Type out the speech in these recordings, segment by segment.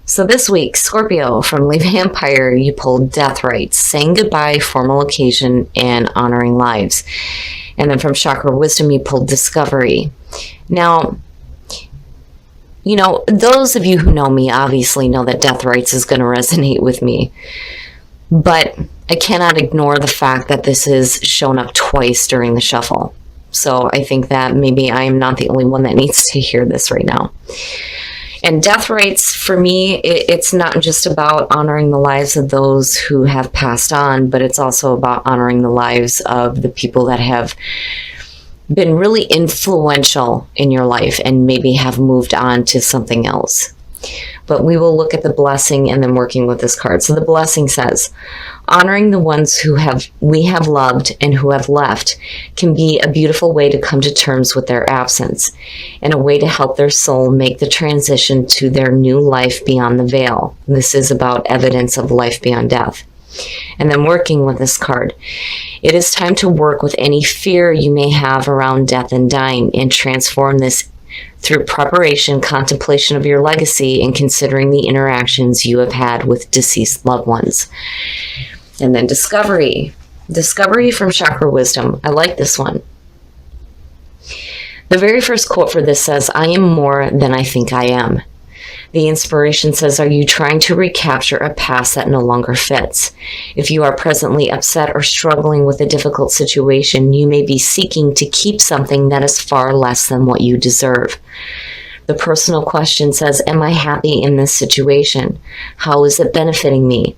So this week, Scorpio from Leave Empire, you pulled death rites, saying goodbye, formal occasion, and honoring lives. And then from Chakra Wisdom, you pulled discovery. Now, you know, those of you who know me obviously know that death rites is going to resonate with me. But I cannot ignore the fact that this has shown up twice during the shuffle. So I think that maybe I am not the only one that needs to hear this right now. And death rites, for me, it's not just about honoring the lives of those who have passed on, but it's also about honoring the lives of the people that have been really influential in your life and maybe have moved on to something else. But we will look at the blessing and then working with this card. So the blessing says, honoring the ones who we have loved and who have left can be a beautiful way to come to terms with their absence and a way to help their soul make the transition to their new life beyond the veil. This is about evidence of life beyond death. And then working with this card, it is time to work with any fear you may have around death and dying and transform this through preparation, contemplation of your legacy, and considering the interactions you have had with deceased loved ones. And then discovery. Discovery from Chakra Wisdom. I like this one. The very first quote for this says, I am more than I think I am. The inspiration says, are you trying to recapture a past that no longer fits? If you are presently upset or struggling with a difficult situation, you may be seeking to keep something that is far less than what you deserve. The personal question says, am I happy in this situation? How is it benefiting me?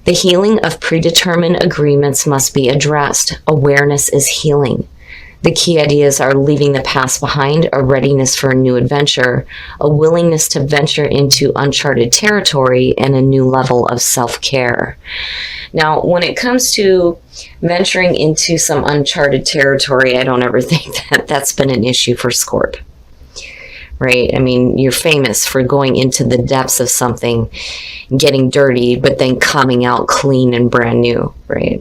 The healing of predetermined agreements must be addressed. Awareness is healing. The key ideas are leaving the past behind, a readiness for a new adventure, a willingness to venture into uncharted territory, and a new level of self-care. Now, when it comes to venturing into some uncharted territory, I don't ever think that that's been an issue for Scorp. Right? I mean, you're famous for going into the depths of something, getting dirty, but then coming out clean and brand new, right?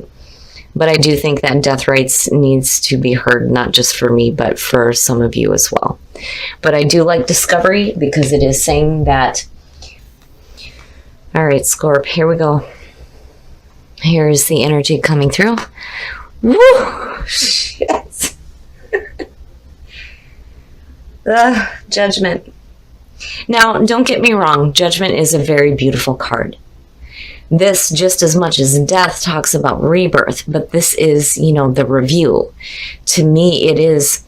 But I do think that death rites needs to be heard, not just for me, but for some of you as well. But I do like discovery because it is saying that. All right, Scorp, here we go. Here is the energy coming through. Woo! Shit. Judgment. Now, don't get me wrong. Judgment is a very beautiful card. This, just as much as death, talks about rebirth, but this is, you know, the review. To me, it is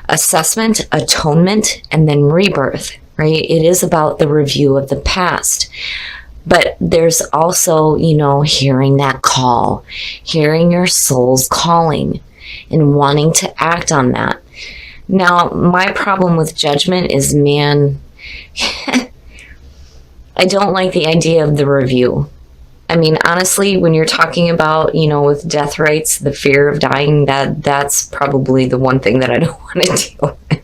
assessment, atonement, and then rebirth, right? It is about the review of the past. But there's also, you know, hearing that call, hearing your soul's calling and wanting to act on that. Now, my problem with judgment is, man, I don't like the idea of the review. I mean, honestly, when you're talking about, you know, with death rites, the fear of dying, that's probably the one thing that I don't want to deal with.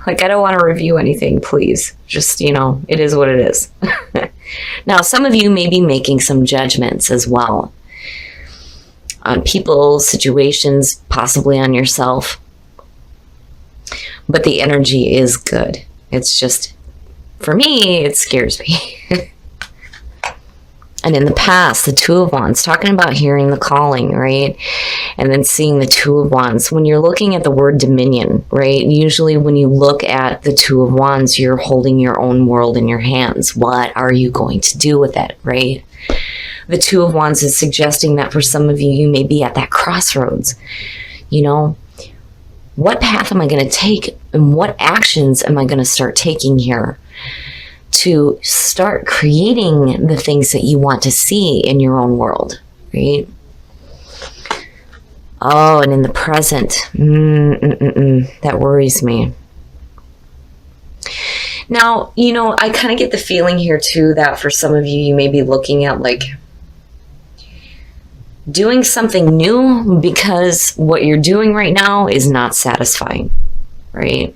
Like, I don't want to review anything, please. Just, you know, it is what it is. Now, some of you may be making some judgments as well on people, situations, possibly on yourself. But the energy is good. It's just, for me, it scares me. And in the past, the Two of Wands, talking about hearing the calling, right? And then seeing the Two of Wands. When you're looking at the word dominion, right? Usually when you look at the Two of Wands, you're holding your own world in your hands. What are you going to do with it, right? The Two of Wands is suggesting that for some of you, you may be at that crossroads. You know, what path am I going to take? And what actions am I going to start taking here to start creating the things that you want to see in your own world, right? Oh, and in the present, that worries me. Now, you know, I kind of get the feeling here too that for some of you, you may be looking at like doing something new because what you're doing right now is not satisfying, right?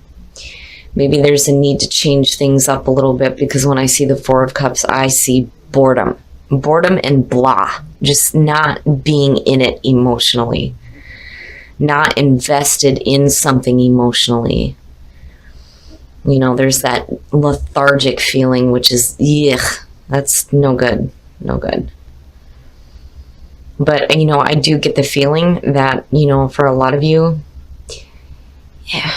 Maybe there's a need to change things up a little bit because when I see the Four of Cups, I see boredom. Boredom and blah. Just not being in it emotionally. Not invested in something emotionally. You know, there's that lethargic feeling, which is, yuck. That's no good. No good. But, I do get the feeling that, for a lot of you, yeah.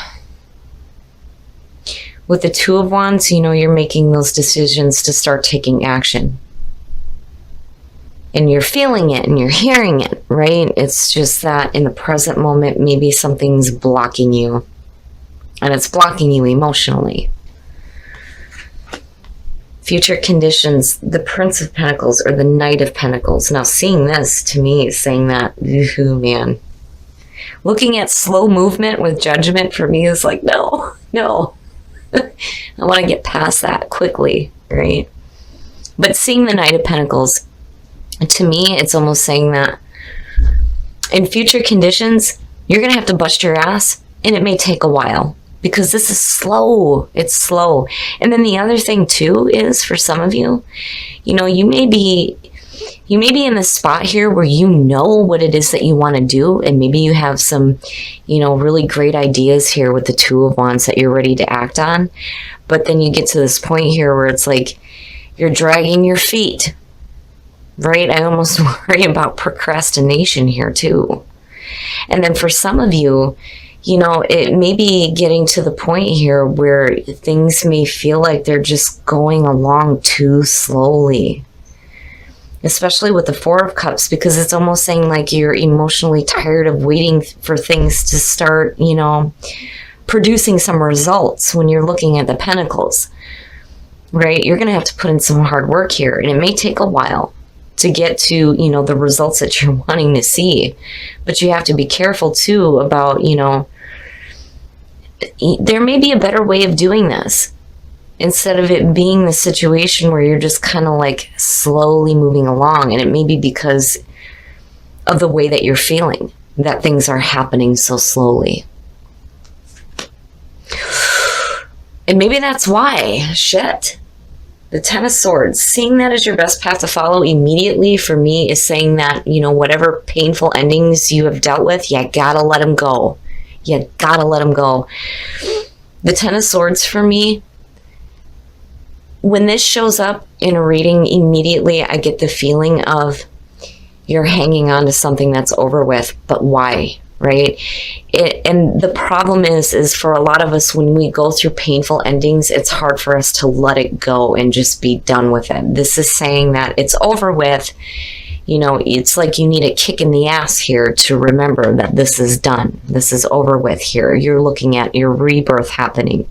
With the Two of Wands, you're making those decisions to start taking action. And you're feeling it and you're hearing it, right? It's just that in the present moment, maybe something's blocking you. And it's blocking you emotionally. Future conditions, the Prince of Pentacles or the Knight of Pentacles. Now, seeing this to me is saying that, ooh, man. Looking at slow movement with judgment for me is like, no. I want to get past that quickly, right? But seeing the Knight of Pentacles, to me, it's almost saying that in future conditions, you're going to have to bust your ass, and it may take a while. Because this is slow. It's slow. And then the other thing too is for some of you, you may be in the spot here where you know what it is that you want to do. And maybe you have some, really great ideas here with the Two of Wands that you're ready to act on. But then you get to this point here where it's like you're dragging your feet, right? I almost worry about procrastination here too. And then for some of you, it may be getting to the point here where things may feel like they're just going along too slowly. Especially with the Four of Cups, because it's almost saying like you're emotionally tired of waiting for things to start, producing some results when you're looking at the Pentacles, right? You're going to have to put in some hard work here, and it may take a while to get to, the results that you're wanting to see. But you have to be careful too about, there may be a better way of doing this instead of it being the situation where you're just kind of like slowly moving along. And it may be because of the way that you're feeling that things are happening so slowly. And maybe that's why, shit. The Ten of Swords, seeing that as your best path to follow immediately for me is saying that, whatever painful endings you have dealt with, you gotta let them go. You gotta let them go. The Ten of Swords for me, when this shows up in a reading, immediately I get the feeling of you're hanging on to something that's over with, but why? Right? And the problem is for a lot of us, when we go through painful endings, it's hard for us to let it go and just be done with it. This is saying that it's over with. It's like you need a kick in the ass here to remember that this is done. This is over with here. You're looking at your rebirth happening.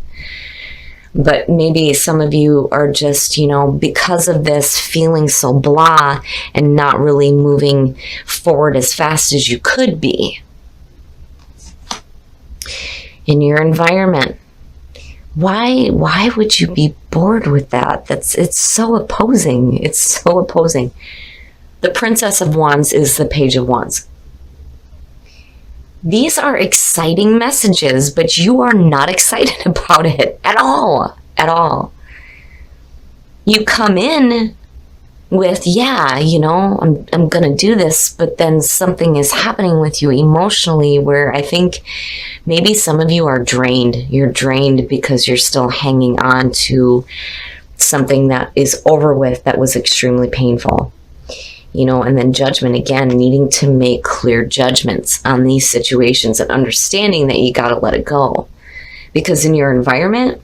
But maybe some of you are just, because of this, feeling so blah and not really moving forward as fast as you could be. In your environment, why would you be bored with that? It's so opposing. It's so opposing. The Princess of Wands is the Page of Wands. These are exciting messages, but you are not excited about it at all. At all. You come in with, I'm going to do this, but then something is happening with you emotionally where I think maybe some of you are drained. You're drained because you're still hanging on to something that is over with that was extremely painful. And then judgment, again, needing to make clear judgments on these situations and understanding that you got to let it go. Because in your environment,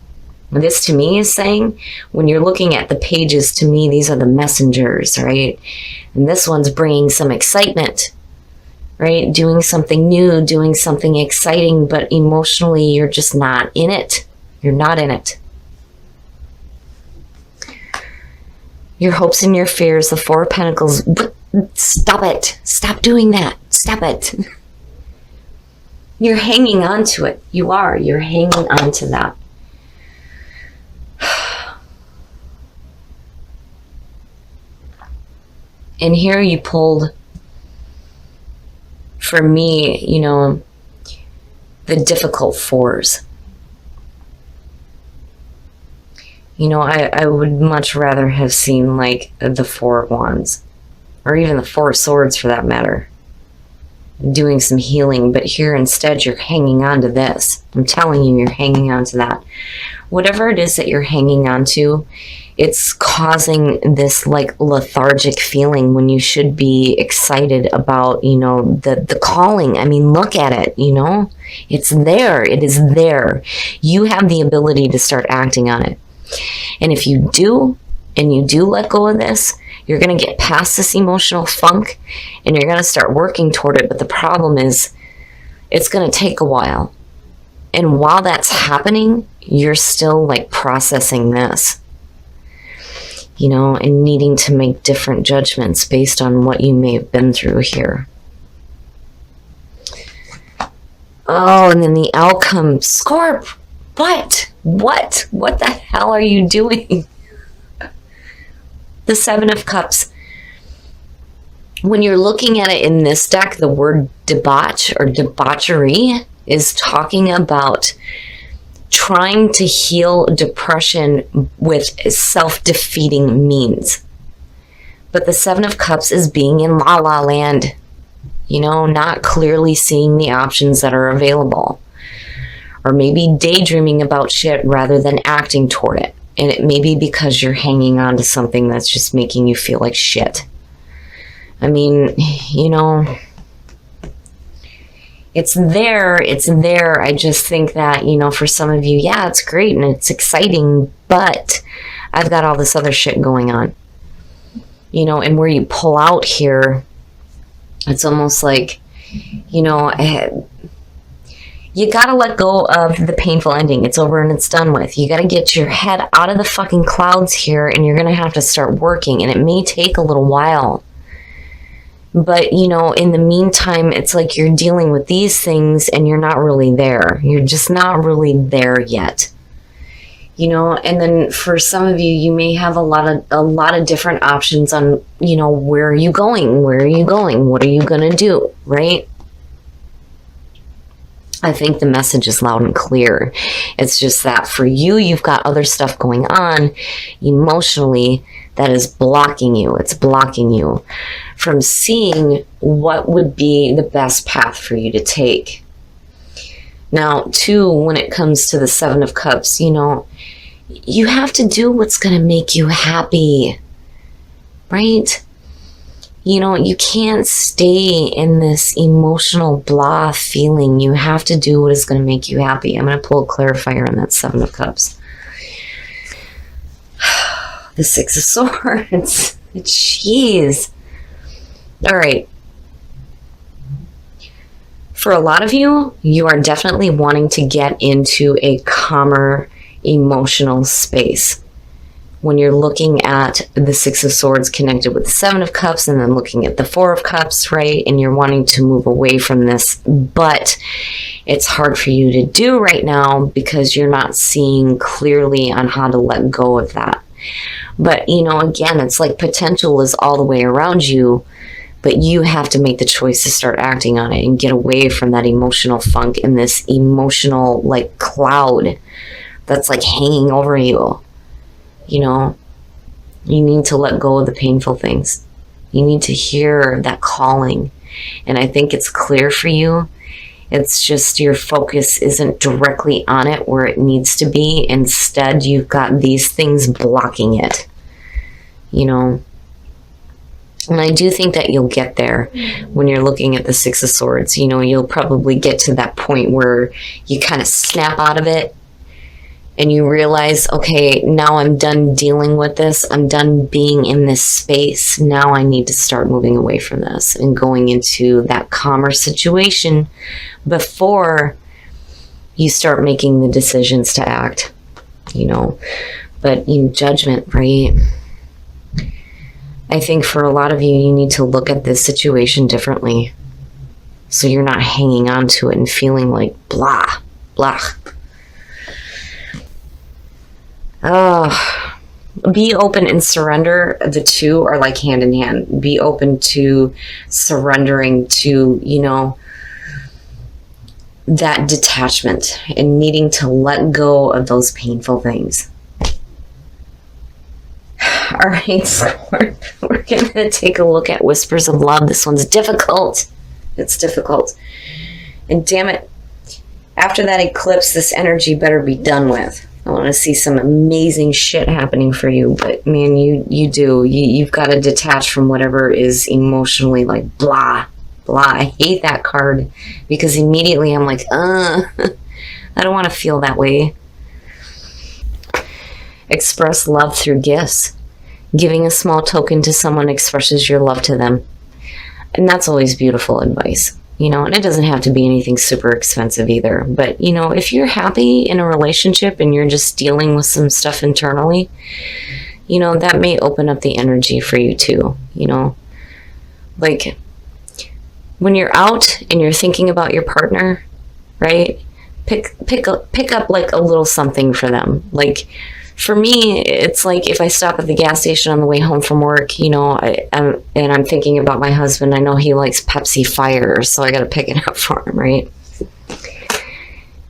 this to me is saying, when you're looking at the pages, to me, these are the messengers, right? And this one's bringing some excitement, right? Doing something new, doing something exciting, but emotionally, you're just not in it. You're not in it. Your hopes and your fears, the Four of Pentacles, stop it. Stop doing that. Stop it. You're hanging on to it. You are. You're hanging on to that. And here you pulled, for me, the difficult fours. I would much rather have seen like the Four of Wands, or even the Four of Swords for that matter, doing some healing. But here instead you're hanging on to this. I'm telling you, you're hanging on to that. Whatever it is that you're hanging on to, it's causing this like lethargic feeling when you should be excited about, you know, the calling. I mean, look at it, you know, it's there. It is there. You have the ability to start acting on it. And if you do, and you do let go of this, you're going to get past this emotional funk and you're going to start working toward it. But the problem is it's going to take a while. And while that's happening, you're still like processing this, you know, and needing to make different judgments based on what you may have been through here. Oh, and then the outcome, Scorp, what the hell are you doing? The Seven of Cups. When you're looking at it in this deck, the word debauch or debauchery is talking about trying to heal depression with self-defeating means. But the Seven of Cups is being in la la land, you know, not clearly seeing the options that are available. Or maybe daydreaming about shit rather than acting toward it. And it may be because you're hanging on to something that's just making you feel like shit. I mean, you know, it's there. I just think that, you know, for some of you, yeah, it's great and it's exciting, but I've got all this other shit going on. You know, and where you pull out here, it's almost like, you know, you gotta let go of the painful ending. It's over and it's done with. You gotta get your head out of the fucking clouds here, and you're gonna have to start working, and it may take a little while. But, you know, in the meantime, it's like you're dealing with these things and you're not really there. You're just not really there yet. You know, and then for some of you, you may have a lot of different options on, you know, where are you going? Where are you going? What are you gonna do? Right? I think the message is loud and clear. It's just that for you, you've got other stuff going on emotionally that is blocking you. It's blocking you from seeing what would be the best path for you to take. Now, too, when it comes to the Seven of Cups, you know, you have to do what's going to make you happy, right? You know, you can't stay in this emotional blah feeling. You have to do what is going to make you happy. I'm going to pull a clarifier on that Seven of Cups. The Six of Swords. Jeez. All right. For a lot of you, you are definitely wanting to get into a calmer emotional space. When you're looking at the Six of Swords connected with the Seven of Cups and then looking at the Four of Cups, right? And you're wanting to move away from this, but it's hard for you to do right now because you're not seeing clearly on how to let go of that. But, you know, again, it's like potential is all the way around you, but you have to make the choice to start acting on it and get away from that emotional funk and this emotional, like, cloud that's, like, hanging over you. You know, you need to let go of the painful things. You need to hear that calling. And I think it's clear for you. It's just your focus isn't directly on it where it needs to be. Instead, you've got these things blocking it. You know, and I do think that you'll get there when you're looking at the Six of Swords. You know, you'll probably get to that point where you kind of snap out of it. And you realize, okay, now I'm done dealing with this. I'm done being in this space. Now I need to start moving away from this and going into that calmer situation before you start making the decisions to act, you know. But in judgment, right? I think for a lot of you, you need to look at this situation differently. So you're not hanging on to it and feeling like blah, blah. Be open and surrender. The two are like hand in hand. Be open to surrendering to, you know, that detachment and needing to let go of those painful things. All right, so we're going to take a look at Whispers of Love. This one's difficult. It's difficult. And damn it, after that eclipse, this energy better be done with. I want want to see some amazing shit happening for you, but man, you've got to detach from whatever is emotionally like blah, blah. I hate that card because immediately I'm like, I don't want to feel that way. Express love through gifts. Giving a small token to someone expresses your love to them. And that's always beautiful advice. And it doesn't have to be anything super expensive either. But, if you're happy in a relationship and you're just dealing with some stuff internally, that may open up the energy for you too. Like when you're out and you're thinking about your partner, right? Pick up like a little something for them. Like for me, it's like if I stop at the gas station on the way home from work, and I'm thinking about my husband, I know he likes Pepsi Fire, so I got to pick it up for him, right?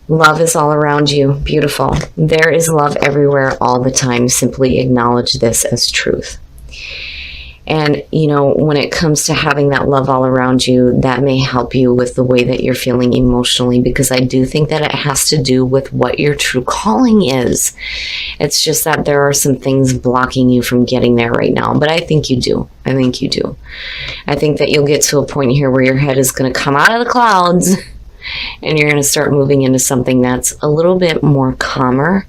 Love is all around you. Beautiful. There is love everywhere all the time. Simply acknowledge this as truth. And, when it comes to having that love all around you, that may help you with the way that you're feeling emotionally, because I do think that it has to do with what your true calling is. It's just that there are some things blocking you from getting there right now, but I think you do. I think that you'll get to a point here where your head is going to come out of the clouds and you're going to start moving into something that's a little bit more calmer.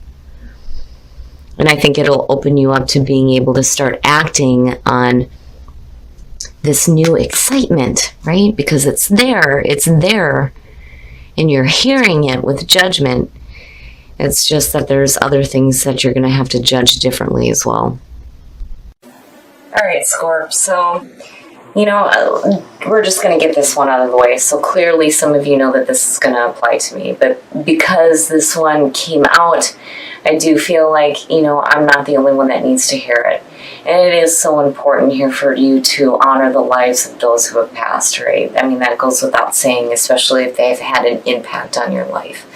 And I think it'll open you up to being able to start acting on this new excitement, right? Because it's there, and you're hearing it with judgment. It's just that there's other things that you're going to have to judge differently as well. All right, Scorp. So, we're just going to get this one out of the way. So clearly some of you know that this is going to apply to me. But because this one came out, I do feel like, I'm not the only one that needs to hear it. And it is so important here for you to honor the lives of those who have passed, right? I mean, that goes without saying, especially if they've had an impact on your life.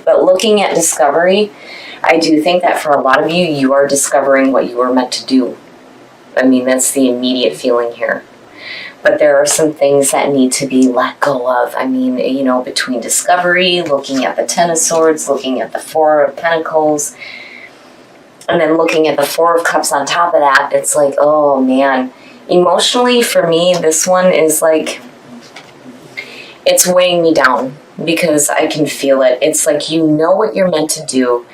But looking at discovery, I do think that for a lot of you, you are discovering what you were meant to do. I mean, that's the immediate feeling here. But there are some things that need to be let go of. I mean, between discovery, looking at the Ten of Swords, looking at the Four of Pentacles, and then looking at the Four of Cups on top of that, it's like, oh man. Emotionally, for me, this one is like, it's weighing me down because I can feel it. It's like, what you're meant to do.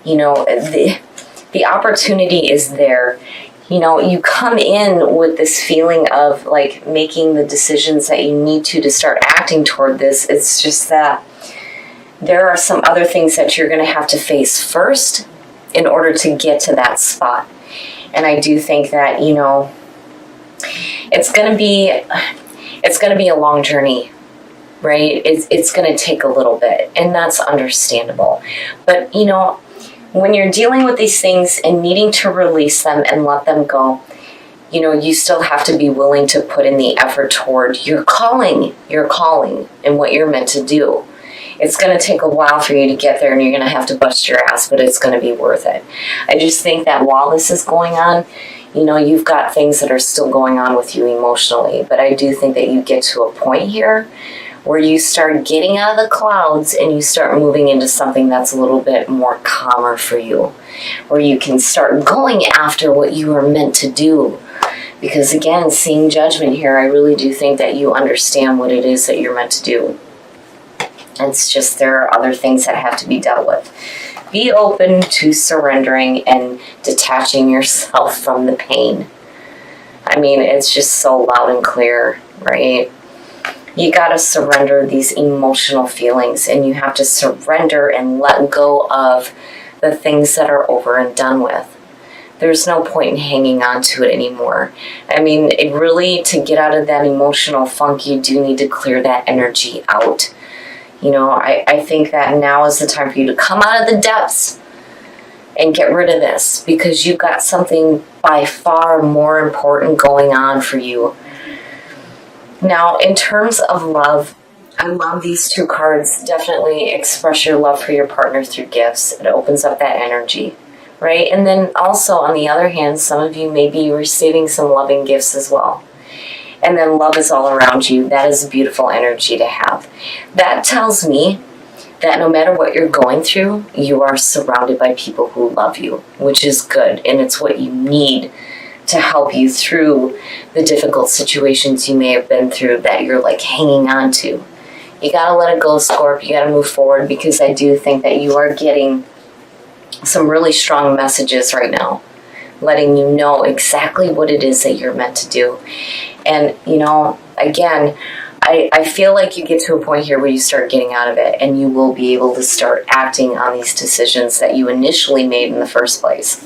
The opportunity is there. You come in with this feeling of like making the decisions that you need to start acting toward this. It's just that there are some other things that you're going to have to face first in order to get to that spot. And I do think that, it's going to be a long journey, right? It's going to take a little bit, and that's understandable. But, when you're dealing with these things and needing to release them and let them go, you still have to be willing to put in the effort toward your calling, and what you're meant to do. It's going to take a while for you to get there, and you're going to have to bust your ass, but it's going to be worth it. I just think that while this is going on, you've got things that are still going on with you emotionally, but I do think that you get to a point here where you start getting out of the clouds and you start moving into something that's a little bit more calmer for you, where you can start going after what you are meant to do. Because again, seeing judgment here, I really do think that you understand what it is that you're meant to do. It's just there are other things that have to be dealt with. Be open to surrendering and detaching yourself from the pain. I mean, it's just so loud and clear, right? You got to surrender these emotional feelings, and you have to surrender and let go of the things that are over and done with. There's no point in hanging on to it anymore. I mean, it really, to get out of that emotional funk, you do need to clear that energy out. I think that now is the time for you to come out of the depths and get rid of this, because you've got something by far more important going on for you. Now, in terms of love, I love these two cards. Definitely express your love for your partner through gifts. It opens up that energy, right? And then also, on the other hand, some of you may be receiving some loving gifts as well. And then love is all around you. That is a beautiful energy to have. That tells me that no matter what you're going through, you are surrounded by people who love you, which is good. And it's what you need to help you through the difficult situations you may have been through that you're like hanging on to. You gotta let it go, Scorp. You gotta move forward, because I do think that you are getting some really strong messages right now, letting you know exactly what it is that you're meant to do. And, you know, again, I feel like you get to a point here where you start getting out of it, and you will be able to start acting on these decisions that you initially made in the first place.